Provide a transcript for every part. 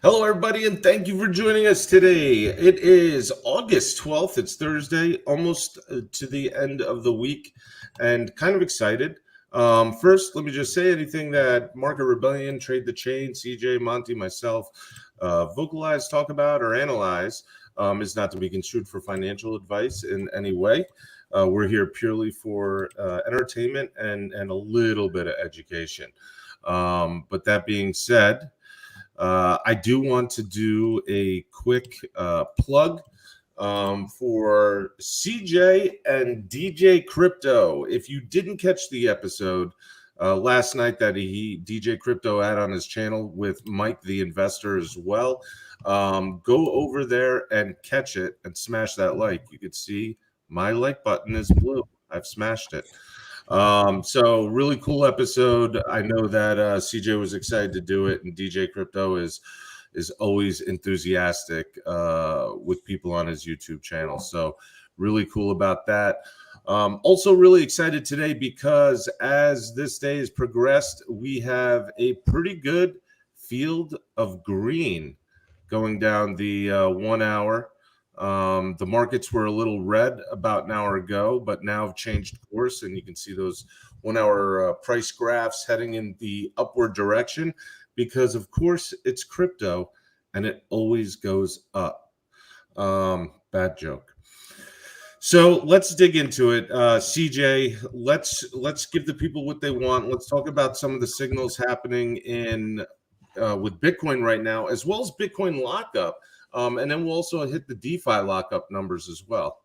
Hello, everybody, and thank you for joining us today. It is August 12th. It's Thursday, almost to the end of the week, and kind of excited. First, let me just say anything that Market Rebellion, Trade the Chain, CJ, Monty, myself vocalize, talk about, or analyze is not to be construed for financial advice in any way. We're here purely for entertainment and a little bit of education. But that being said, I do want to do a quick plug for CJ and DJ Crypto. If you didn't catch the episode last night that DJ Crypto had on his channel with Mike the Investor as well, go over there and catch it and smash that like. You could see my like button is blue. I've smashed it. So really cool episode. I know that CJ was excited to do it, and DJ Crypto is always enthusiastic with people on his YouTube channel. So really cool about that. Also really excited today because as this day has progressed, we have a pretty good field of green going down the 1 hour. The markets were a little red about an hour ago, but now have changed course, and you can see those 1 hour price graphs heading in the upward direction because, of course, it's crypto and it always goes up. Bad joke. So let's dig into it. CJ, let's give the people what they want. Let's talk about some of the signals happening in with Bitcoin right now, as well as Bitcoin lockup. And then we'll also hit the DeFi lockup numbers as well.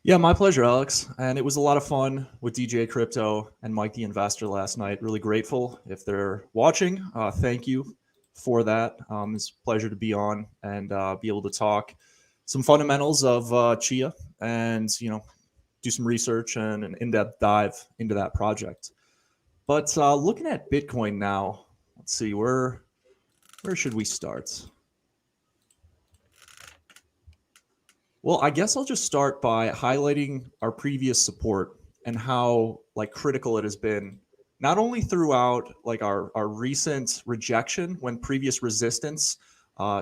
Yeah, my pleasure, Alex. And it was a lot of fun with DJ Crypto and Mike the Investor last night. Really grateful. If they're watching, thank you for that. It's a pleasure to be on and be able to talk some fundamentals of Chia and, do some research and an in-depth dive into that project. But looking at Bitcoin now, let's see, where should we start? Well, I guess I'll just start by highlighting our previous support and how critical it has been, not only throughout our recent rejection when previous resistance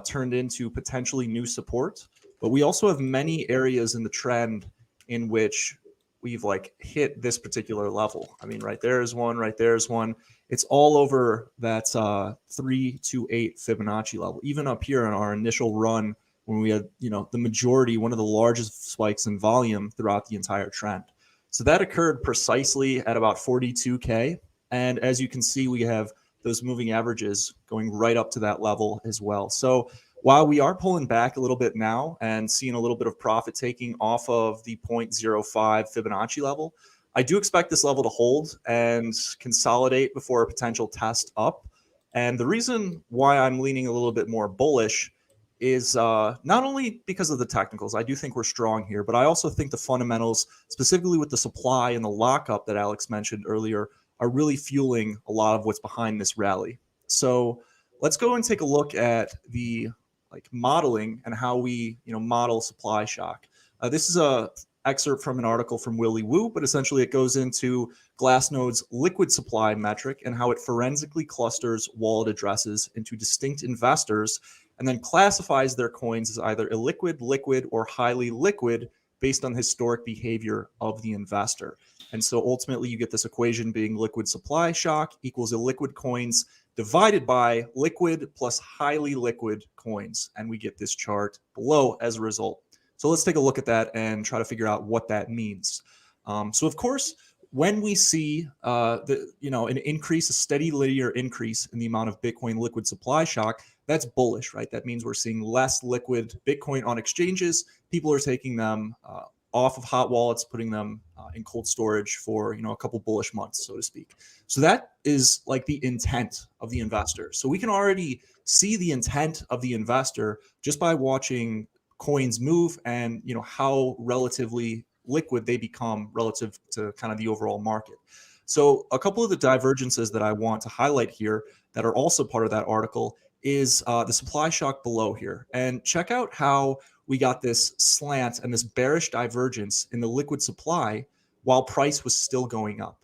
turned into potentially new support, but we also have many areas in the trend in which we've hit this particular level. I mean, right there is one, right there is one. It's all over that 328 Fibonacci level. Even up here on our initial run when we had, the majority, one of the largest spikes in volume throughout the entire trend. So that occurred precisely at about 42K. And as you can see, we have those moving averages going right up to that level as well. So while we are pulling back a little bit now and seeing a little bit of profit taking off of the 0.05 Fibonacci level, I do expect this level to hold and consolidate before a potential test up. And the reason why I'm leaning a little bit more bullish is not only because of the technicals. I do think we're strong here, but I also think the fundamentals, specifically with the supply and the lockup that Alex mentioned earlier, are really fueling a lot of what's behind this rally. So let's go and take a look at the modeling and how we model supply shock. This is a excerpt from an article from Willy Woo, but essentially it goes into Glassnode's liquid supply metric and how it forensically clusters wallet addresses into distinct investors and then classifies their coins as either illiquid, liquid, or highly liquid based on historic behavior of the investor. And so ultimately you get this equation being liquid supply shock equals illiquid coins divided by liquid plus highly liquid coins. And we get this chart below as a result. So let's take a look at that and try to figure out what that means. So of course, when we see an increase, a steady linear increase in the amount of Bitcoin liquid supply shock, that's bullish, right? That means we're seeing less liquid Bitcoin on exchanges. People are taking them off of hot wallets, putting them in cold storage for a couple bullish months, so to speak. So that is the intent of the investor. So we can already see the intent of the investor just by watching coins move and how relatively liquid they become relative to kind of the overall market. So a couple of the divergences that I want to highlight here that are also part of that article is the supply shock below here. And check out how we got this slant and this bearish divergence in the liquid supply while price was still going up.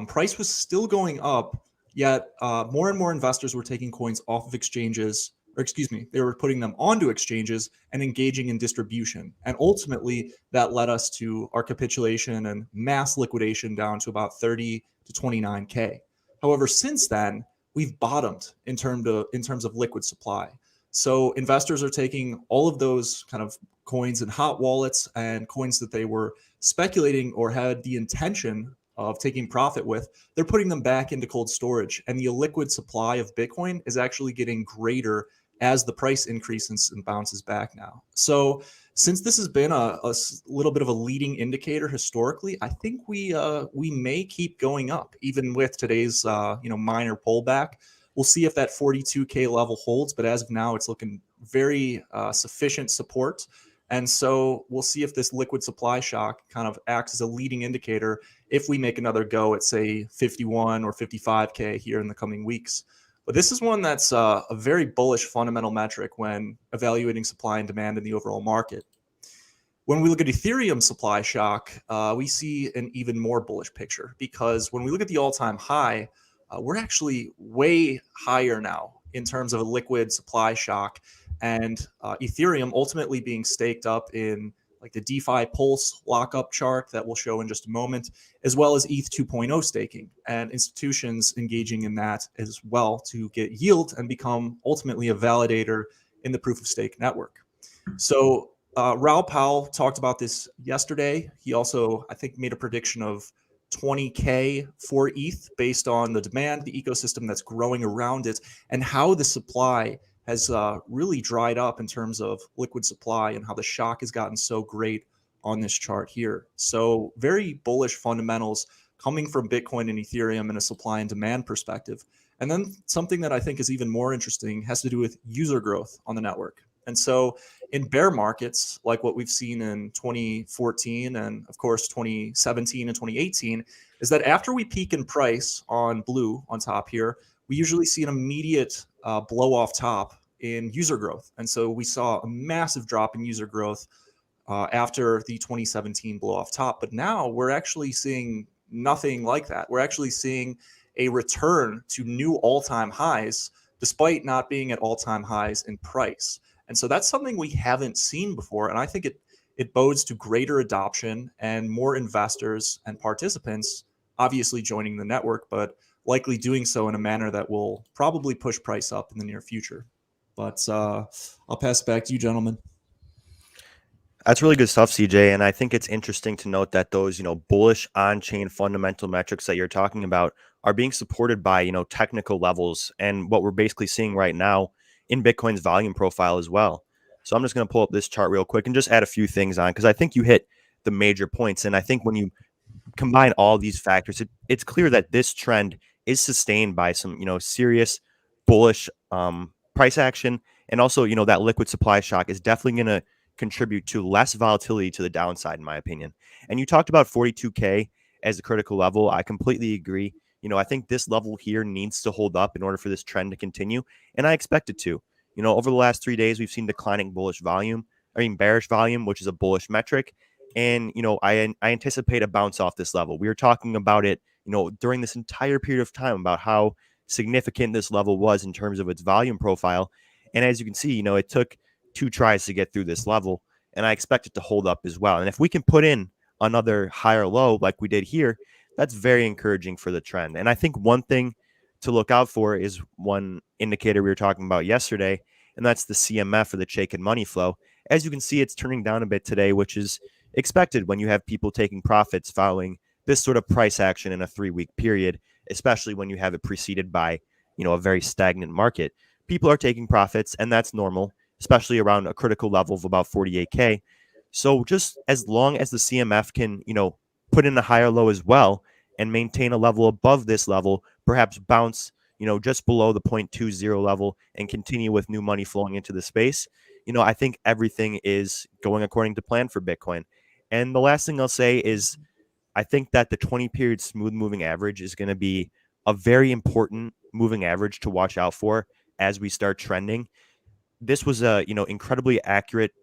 Price was still going up Yet more and more investors were taking coins off of exchanges, or excuse me, they were putting them onto exchanges and engaging in distribution. And ultimately, that led us to our capitulation and mass liquidation down to about 30 to 29K. However, since then, we've bottomed in terms of liquid supply. So investors are taking all of those kind of coins in hot wallets and coins that they were speculating or had the intention of taking profit with, they're putting them back into cold storage. And the illiquid supply of Bitcoin is actually getting greater as the price increases and bounces back now. So since this has been a little bit of a leading indicator historically, I think we may keep going up even with today's minor pullback. We'll see if that 42K level holds, but as of now, it's looking very sufficient support. And so we'll see if this liquid supply shock kind of acts as a leading indicator if we make another go at, say, 51 or 55K here in the coming weeks. But this is one that's a very bullish fundamental metric when evaluating supply and demand in the overall market. When we look at Ethereum supply shock, we see an even more bullish picture, because when we look at the all-time high, we're actually way higher now in terms of a liquid supply shock, and Ethereum ultimately being staked up in like the DeFi Pulse lockup chart that we'll show in just a moment, as well as ETH 2.0 staking and institutions engaging in that as well to get yield and become ultimately a validator in the proof of stake network. So Raoul Pal talked about this yesterday. He also, I think, made a prediction of 20K for ETH based on the demand, the ecosystem that's growing around it, and how the supply has really dried up in terms of liquid supply and how the shock has gotten so great on this chart here. So very bullish fundamentals coming from Bitcoin and Ethereum in a supply and demand perspective. And then something that I think is even more interesting has to do with user growth on the network. And so in bear markets, like what we've seen in 2014 and of course 2017 and 2018, is that after we peak in price on blue on top here, we usually see an immediate blow off top in user growth. And so we saw a massive drop in user growth after the 2017 blow off top. But now we're actually seeing nothing like that. We're actually seeing a return to new all-time highs, despite not being at all-time highs in price. And so that's something we haven't seen before. And I think it bodes to greater adoption and more investors and participants obviously joining the network, but likely doing so in a manner that will probably push price up in the near future. But I'll pass it back to you, gentlemen. That's really good stuff, CJ. And I think it's interesting to note that those, bullish on-chain fundamental metrics that you're talking about are being supported by, technical levels and what we're basically seeing right now in Bitcoin's volume profile as well. So I'm just going to pull up this chart real quick and just add a few things on, because I think you hit the major points. And I think when you combine all these factors, it's clear that this trend is sustained by some, serious bullish price action. And also, that liquid supply shock is definitely going to contribute to less volatility to the downside, in my opinion. And you talked about 42K as a critical level. I completely agree. I think this level here needs to hold up in order for this trend to continue. And I expect it to. Over the last 3 days, we've seen declining bearish volume, which is a bullish metric. And, I anticipate a bounce off this level. We were talking about it, during this entire period of time about how significant this level was in terms of its volume profile. And as you can see, it took 2 tries to get through this level, and I expect it to hold up as well. And if we can put in another higher low like we did here, that's very encouraging for the trend. And I think one thing to look out for is one indicator we were talking about yesterday, and that's the CMF, or the Chaikin money flow. As you can see, it's turning down a bit today, which is expected when you have people taking profits following this sort of price action in a 3-week period, especially when you have it preceded by, a very stagnant market. People are taking profits, and that's normal, especially around a critical level of about 48K. So just as long as the CMF can, put in a higher low as well and maintain a level above this level, perhaps bounce, just below the 0.20 level and continue with new money flowing into the space, I think everything is going according to plan for Bitcoin. And the last thing I'll say is I think that the 20-period smooth moving average is going to be a very important moving average to watch out for as we start trending. This was a, incredibly accurate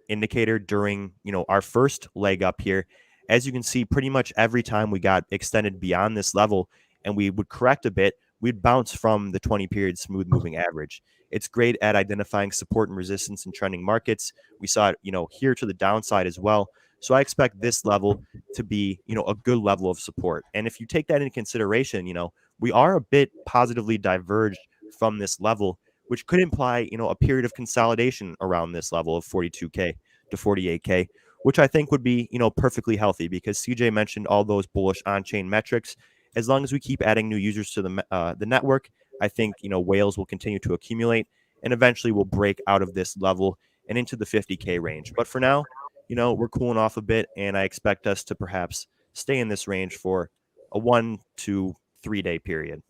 indicator during, our first leg up here. As you can see, pretty much every time we got extended beyond this level and we would correct a bit, we'd bounce from the 20-period smooth moving average. It's great at identifying support and resistance in trending markets. We saw it, here to the downside as well. So I expect this level to be, a good level of support. And if you take that into consideration, we are a bit positively diverged from this level, which could imply, a period of consolidation around this level of 42K to 48K, which I think would be, perfectly healthy, because CJ mentioned all those bullish on-chain metrics. As long as we keep adding new users to the network, I think, whales will continue to accumulate and eventually will break out of this level and into the 50K range. But for now, we're cooling off a bit, and I expect us to perhaps stay in this range for a 1 to 3 day period.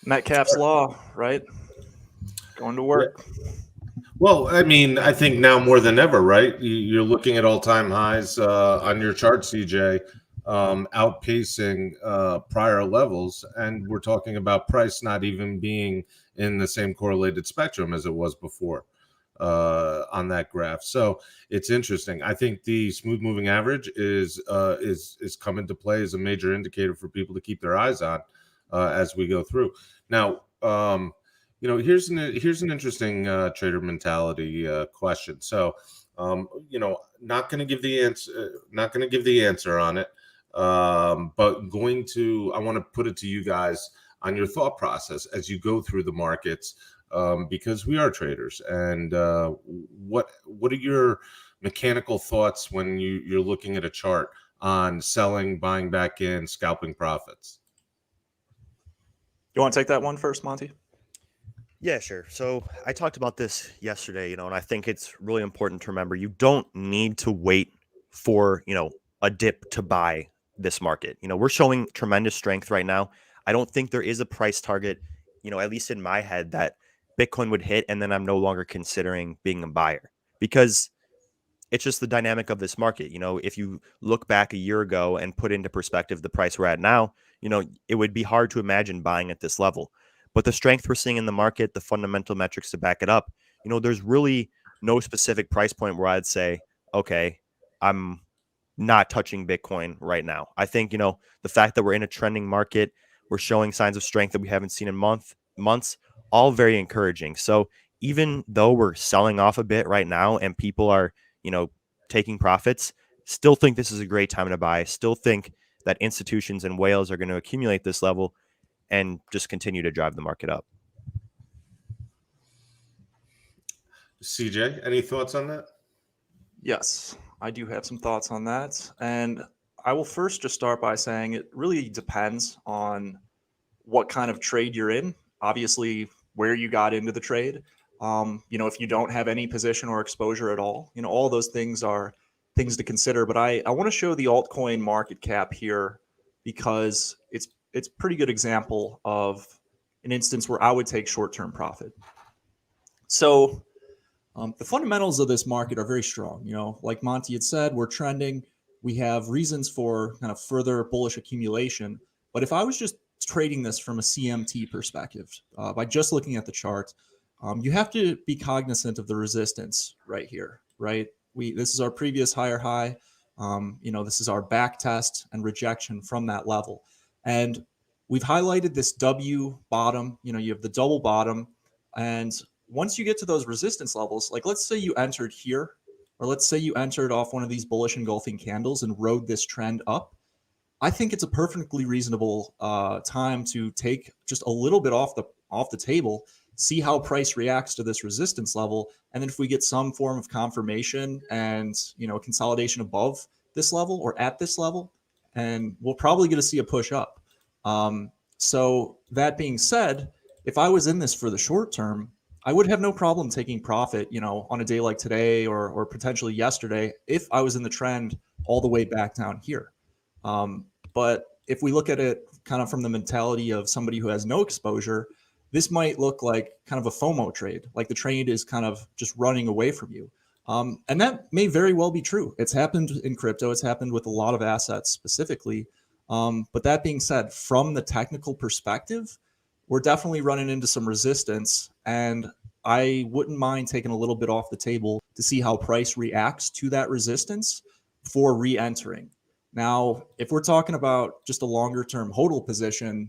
Metcalf's law, right? Going to work. Well, I mean, I think now more than ever, right? You're looking at all-time highs on your chart, CJ, outpacing prior levels, and we're talking about price not even being in the same correlated spectrum as it was before on that graph. So it's interesting. I think the smooth moving average is come into play as a major indicator for people to keep their eyes on as we go through. Now, here's an interesting trader mentality question. So, not going to give the answer on it, but I want to put it to you guys on your thought process as you go through the markets, because we are traders. And what are your mechanical thoughts when you're looking at a chart on selling, buying back in, scalping profits? You want to take that one first, Monty? Yeah, sure. So I talked about this yesterday, and I think it's really important to remember you don't need to wait for, a dip to buy this market. We're showing tremendous strength right now. I don't think there is a price target, at least in my head, that Bitcoin would hit, and then I'm no longer considering being a buyer, because it's just the dynamic of this market. If you look back a year ago and put into perspective the price we're at now, it would be hard to imagine buying at this level. But the strength we're seeing in the market, the fundamental metrics to back it up, there's really no specific price point where I'd say, okay, I'm not touching Bitcoin right now. I think, the fact that we're in a trending market, we're showing signs of strength that we haven't seen in months, all very encouraging. So even though we're selling off a bit right now and people are, taking profits, still think this is a great time to buy. Still think that institutions and whales are going to accumulate this level and just continue to drive the market up. CJ, any thoughts on that? Yes, I do have some thoughts on that. And I will first just start by saying it really depends on what kind of trade you're in. Obviously, where you got into the trade. If you don't have any position or exposure at all, all those things are things to consider. But I want to show the altcoin market cap here because it's a pretty good example of an instance where I would take short-term profit. So the fundamentals of this market are very strong. Like Monty had said, we're trending. We have reasons for kind of further bullish accumulation. But if I was just trading this from a CMT perspective, by just looking at the chart, you have to be cognizant of the resistance right here, right? This is our previous higher high. This is our back test and rejection from that level. And we've highlighted this W bottom. You have the double bottom. And once you get to those resistance levels, like let's say you entered here, or let's say you entered off one of these bullish engulfing candles and rode this trend up, I think it's a perfectly reasonable time to take just a little bit off the table, see how price reacts to this resistance level, and then if we get some form of confirmation and consolidation above this level or at this level, and we'll probably get to see a push up. So that being said, if I was in this for the short term, I would have no problem taking profit, on a day like today or potentially yesterday if I was in the trend all the way back down here. But if we look at it kind of from the mentality of somebody who has no exposure, this might look like kind of a FOMO trade, like the trade is kind of just running away from you. And that may very well be true. It's happened in crypto. It's happened with a lot of assets specifically. But that being said, from the technical perspective, we're definitely running into some resistance. And I wouldn't mind taking a little bit off the table to see how price reacts to that resistance before re-entering. Now, if we're talking about just a longer term hodl position,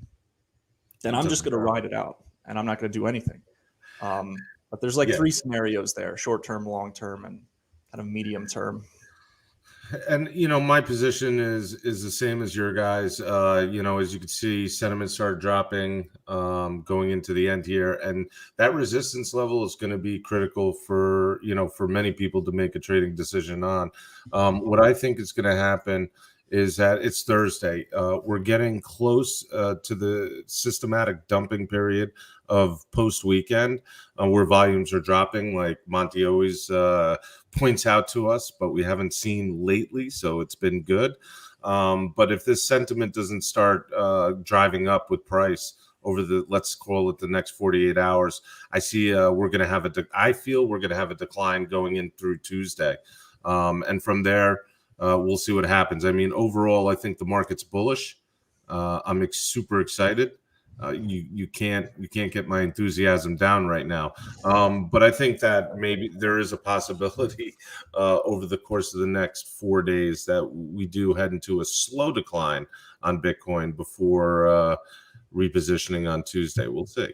then I'm just going to ride it out and I'm not going to do anything. But there's like three scenarios there: short term, long term, and kind of medium term. And my position is the same as your guys. As you can see, sentiment started dropping going into the end here, and that resistance level is going to be critical for many people to make a trading decision on. What I think is going to happen is that it's Thursday. We're getting close to the systematic dumping period of post-weekend where volumes are dropping, like Monty always points out to us, but we haven't seen lately, so it's been good. But if this sentiment doesn't start driving up with price over let's call it the next 48 hours, I see we're going to have I feel we're going to have a decline going in through Tuesday. And from there, we'll see what happens. I mean, overall, I think the market's bullish. I'm super excited. You can't get my enthusiasm down right now. But I think that maybe there is a possibility over the course of the next 4 days that we do head into a slow decline on Bitcoin before repositioning on Tuesday. We'll see.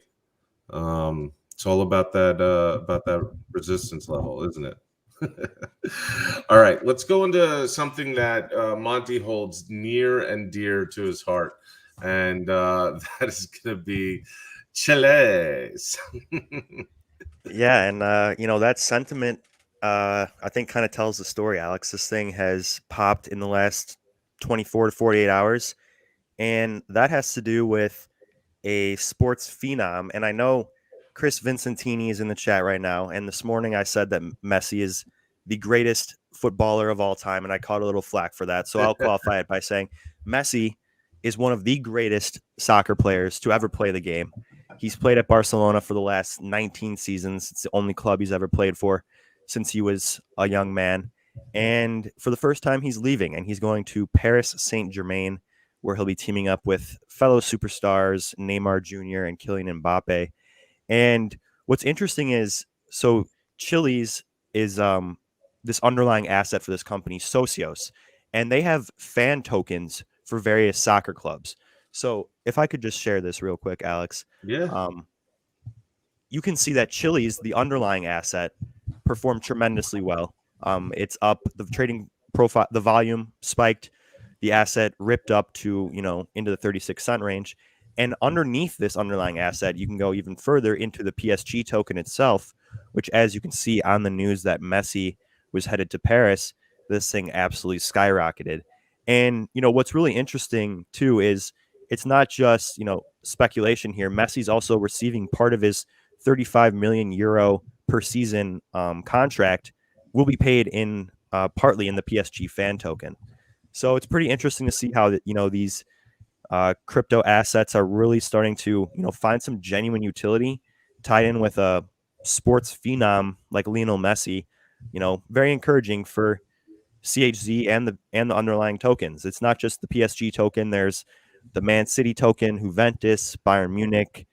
It's all about that resistance level, isn't it? All right, let's go into something that Monty holds near and dear to his heart, and that is going to be Chiles. Yeah, and that sentiment, I think, kind of tells the story, Alex. This thing has popped in the last 24 to 48 hours, and that has to do with a sports phenom. And I know Chris Vincentini is in the chat right now, and this morning I said that Messi is the greatest footballer of all time, and I caught a little flack for that. So I'll qualify it by saying Messi is one of the greatest soccer players to ever play the game. He's played at Barcelona for the last 19 seasons. It's the only club he's ever played for since he was a young man. And for the first time, he's leaving, and he's going to Paris Saint-Germain, where he'll be teaming up with fellow superstars Neymar Jr. and Kylian Mbappe. And what's interesting is, so Chili's is this underlying asset for this company, Socios, and they have fan tokens for various soccer clubs. So if I could just share this real quick, Alex. Yeah. You can see that Chili's, the underlying asset, performed tremendously well. It's up, the trading profile, the volume spiked, the asset ripped up to, into the 36-cent range. And underneath this underlying asset, you can go even further into the PSG token itself, which, as you can see on the news that Messi was headed to Paris, this thing absolutely skyrocketed. And, what's really interesting, too, is it's not just, speculation here. Messi's also receiving part of his 35 million euro per season contract will be paid in partly in the PSG fan token. So it's pretty interesting to see how these crypto assets are really starting to find some genuine utility tied in with a sports phenom like Lionel Messi. Very encouraging for CHZ and the underlying tokens. It's not just the PSG token. There's the Man City token, Juventus, Bayern Munich,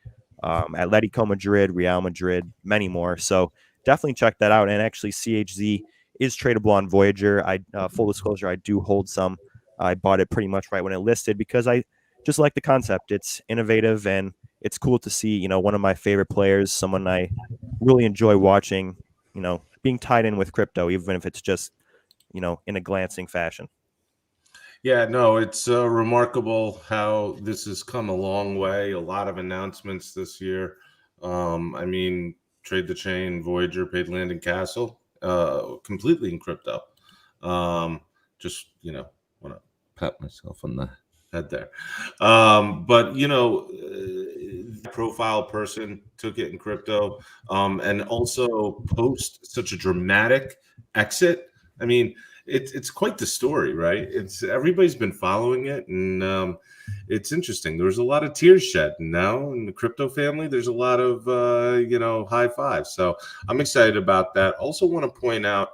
Atletico Madrid, Real Madrid, many more. So definitely check that out. And actually, CHZ is tradable on Voyager. Full disclosure, I do hold some. I bought it pretty much right when it listed because I just like the concept. It's innovative and it's cool to see, one of my favorite players, someone I really enjoy watching, being tied in with crypto, even if it's just, in a glancing fashion. Yeah, no, it's remarkable how this has come a long way. A lot of announcements this year. Trade the Chain, Voyager, paid Landing Castle, completely in crypto. Just, want to pat myself on the head there. But, profile person took it in crypto and also post such a dramatic exit. I mean, it's quite the story, right? Everybody's been following it, and it's interesting. There's a lot of tears shed now in the crypto family. There's a lot of high fives. So I'm excited about that. Also want to point out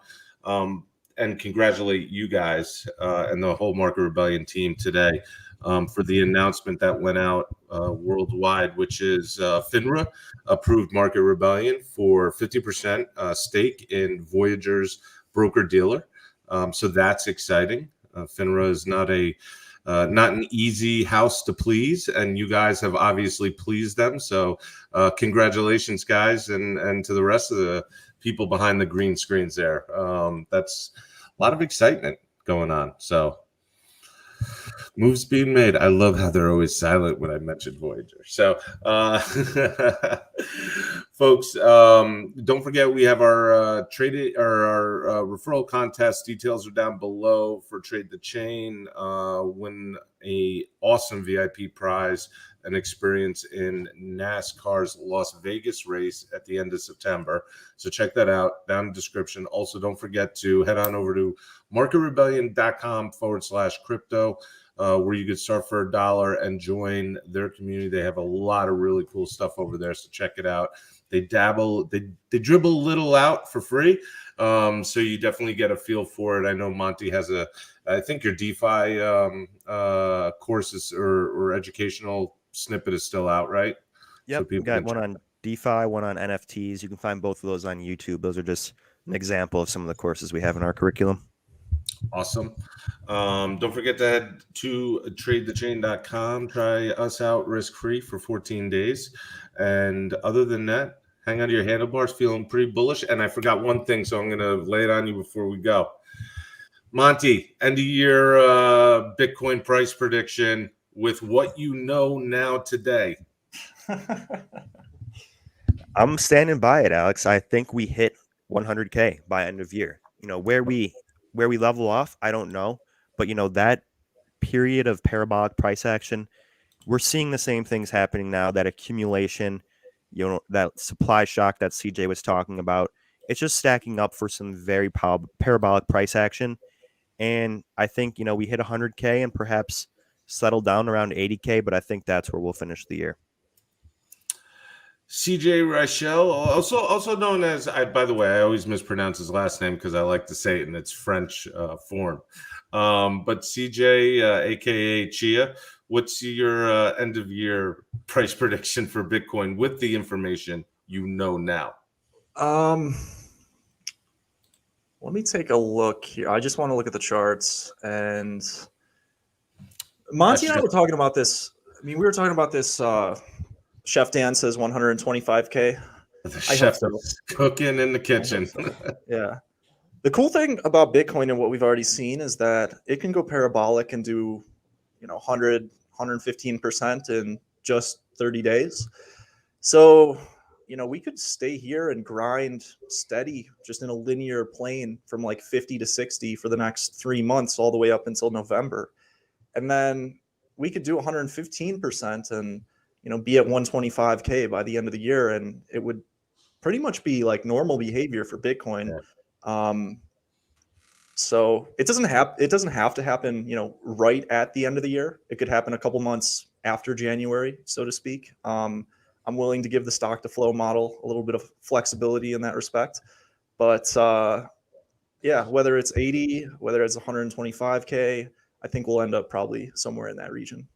and congratulate you guys and the whole Market Rebellion team today for the announcement that went out worldwide, which is FINRA approved Market Rebellion for 50% stake in Voyager's broker-dealer. So that's exciting. FINRA is not a not an easy house to please, and you guys have obviously pleased them. So congratulations, guys, and to the rest of the people behind the green screens there. That's a lot of excitement going on. So moves being made. I love how they're always silent when I mention Voyager. So, folks, don't forget we have our trade or our referral contest. Details are down below for Trade the Chain. Win a awesome VIP prize, an experience in NASCAR's Las Vegas race at the end of September. So check that out down in the description. Also, don't forget to head on over to marketrebellion.com/crypto. Where you could start for $1 and join their community. They have a lot of really cool stuff over there, so check it out. They dabble, they dribble a little out for free, so you definitely get a feel for it. I know Monty has I think your DeFi courses or educational snippet is still out, right? Yep, So we got one on DeFi, one on NFTs. You can find both of those on YouTube. Those are just an example of some of the courses we have in our curriculum. Awesome. Don't forget to head to tradethechain.com. Try us out risk-free for 14 days. And other than that, hang on to your handlebars, feeling pretty bullish. And I forgot one thing, so I'm going to lay it on you before we go. Monty, end of year Bitcoin price prediction with what you know now today. I'm standing by it, Alex. I think we hit 100K by end of year. Where we level off, I don't know. But, that period of parabolic price action, we're seeing the same things happening now, that accumulation, that supply shock that CJ was talking about. It's just stacking up for some very parabolic price action. And I think, we hit 100K and perhaps settle down around 80K, but I think that's where we'll finish the year. CJ Reichel, also known as, by the way, I always mispronounce his last name because I like to say it in its French form. But CJ, aka Chia, what's your end of year price prediction for Bitcoin with the information you know now? Let me take a look here. I just want to look at the charts. And Monty and I were talking about this. I mean, we were talking about this. Chef Dan says 125K. The chef is cooking in the kitchen. Yeah. The cool thing about Bitcoin and what we've already seen is that it can go parabolic and do, 100, 115% in just 30 days. So, we could stay here and grind steady just in a linear plane from like 50 to 60 for the next 3 months, all the way up until November. And then we could do 115% and, be at 125K by the end of the year. And it would pretty much be like normal behavior for Bitcoin. Yeah. So it doesn't have to happen, right at the end of the year. It could happen a couple months after January, so to speak. I'm willing to give the stock to flow model a little bit of flexibility in that respect. But yeah, whether it's 80, whether it's 125K, I think we'll end up probably somewhere in that region.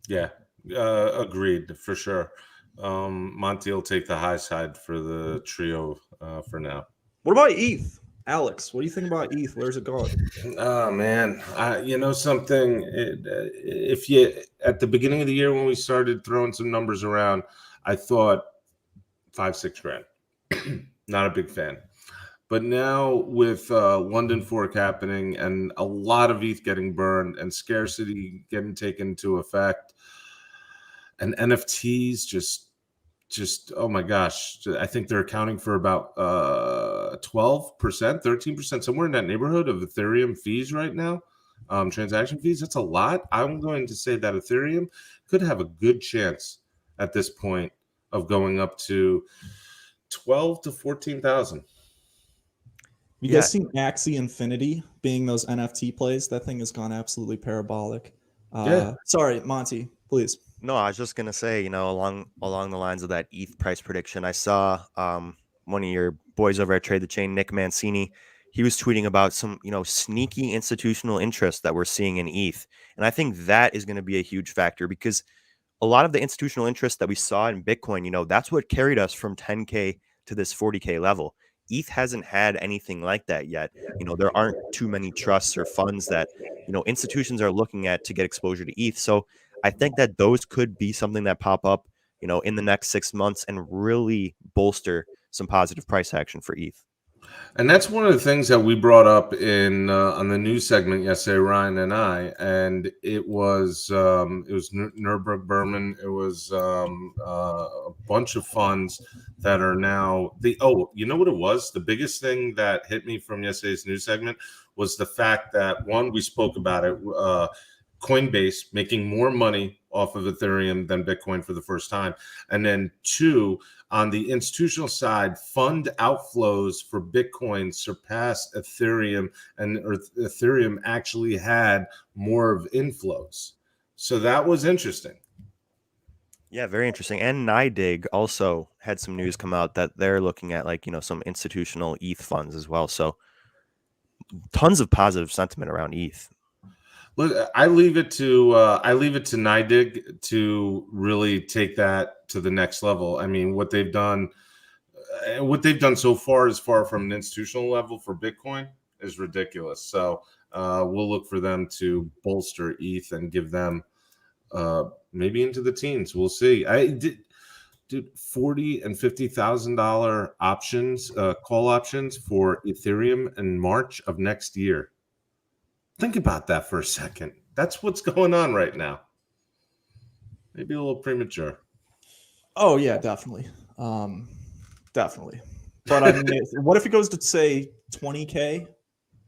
Yeah, agreed for sure. Monty will take the high side for the trio for now. What about ETH? Alex, what do you think about ETH? Where's it going? Oh man, something. If you at the beginning of the year when we started throwing some numbers around, I thought 5-6 grand. Not a big fan, but now with London fork happening and a lot of ETH getting burned and scarcity getting taken into effect, and NFTs just oh my gosh, I think they're accounting for about 12%, 13%, somewhere in that neighborhood of Ethereum fees right now, transaction fees. That's a lot. I'm going to say that Ethereum could have a good chance at this point of going up to 12 to 14,000. You guys seen Axie Infinity being those NFT plays? That thing has gone absolutely parabolic. Sorry, Monty, please. No, I was just gonna say, along the lines of that ETH price prediction, I saw one of your boys over at Trade the Chain, Nick Mancini. He was tweeting about some, sneaky institutional interest that we're seeing in ETH, and I think that is going to be a huge factor because a lot of the institutional interest that we saw in Bitcoin, that's what carried us from 10K to this 40K level. ETH hasn't had anything like that yet. There aren't too many trusts or funds that, institutions are looking at to get exposure to ETH. So I think that those could be something that pop up, in the next 6 months and really bolster some positive price action for ETH. And that's one of the things that we brought up in on the news segment yesterday, Ryan and I, and it was Nuremberg Berman. It was a bunch of funds that are now you know what it was? The biggest thing that hit me from yesterday's news segment was the fact that, one, we spoke about it, Coinbase making more money off of Ethereum than Bitcoin for the first time, and then two, on the institutional side, fund outflows for Bitcoin surpassed Ethereum, and Ethereum actually had more of inflows. So that was interesting. Yeah, very interesting. And NYDIG also had some news come out that they're looking at some institutional ETH funds as well. So tons of positive sentiment around ETH. Look, I leave it to NYDIG to really take that to the next level. I mean, what they've done so far, as far from an institutional level for Bitcoin, is ridiculous. So we'll look for them to bolster ETH and give them maybe into the teens. We'll see. Dude, $40,000 and $50,000 options, call options for Ethereum in March of next year. Think about that for a second. That's what's going on right now. Maybe a little premature. Oh yeah, definitely. Definitely. But I mean, what if it goes to say 20K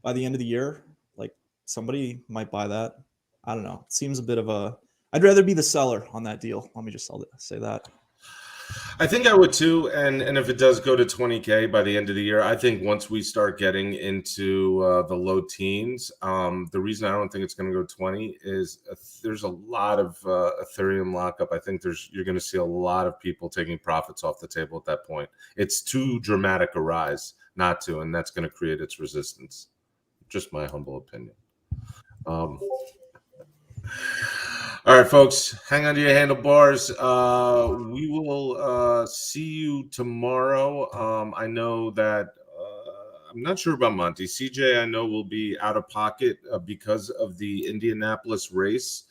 by the end of the year? Like, somebody might buy that. I don't know. It seems a bit of a. I'd rather be the seller on that deal. Let me just say that. I think I would too. And if it does go to 20K by the end of the year, I think once we start getting into the low teens, the reason I don't think it's going to go 20 is there's a lot of Ethereum lockup. I think you're going to see a lot of people taking profits off the table at that point. It's too dramatic a rise not to, and that's going to create its resistance. Just my humble opinion. All right, folks, hang on to your handlebars. We will see you tomorrow. I know that I'm not sure about Monty. CJ, I know, will be out of pocket because of the Indianapolis race.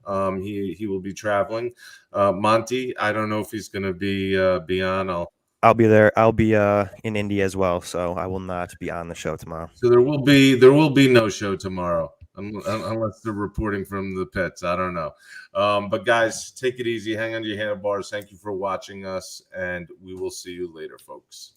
He will be traveling. Monty, I don't know if he's going to be on. I'll be there. I'll be in India as well, so I will not be on the show tomorrow. So there will be no show tomorrow. Unless they're reporting from the pits. I don't know. But guys, take it easy. Hang on to your handlebars. Thank you for watching us, and we will see you later, folks.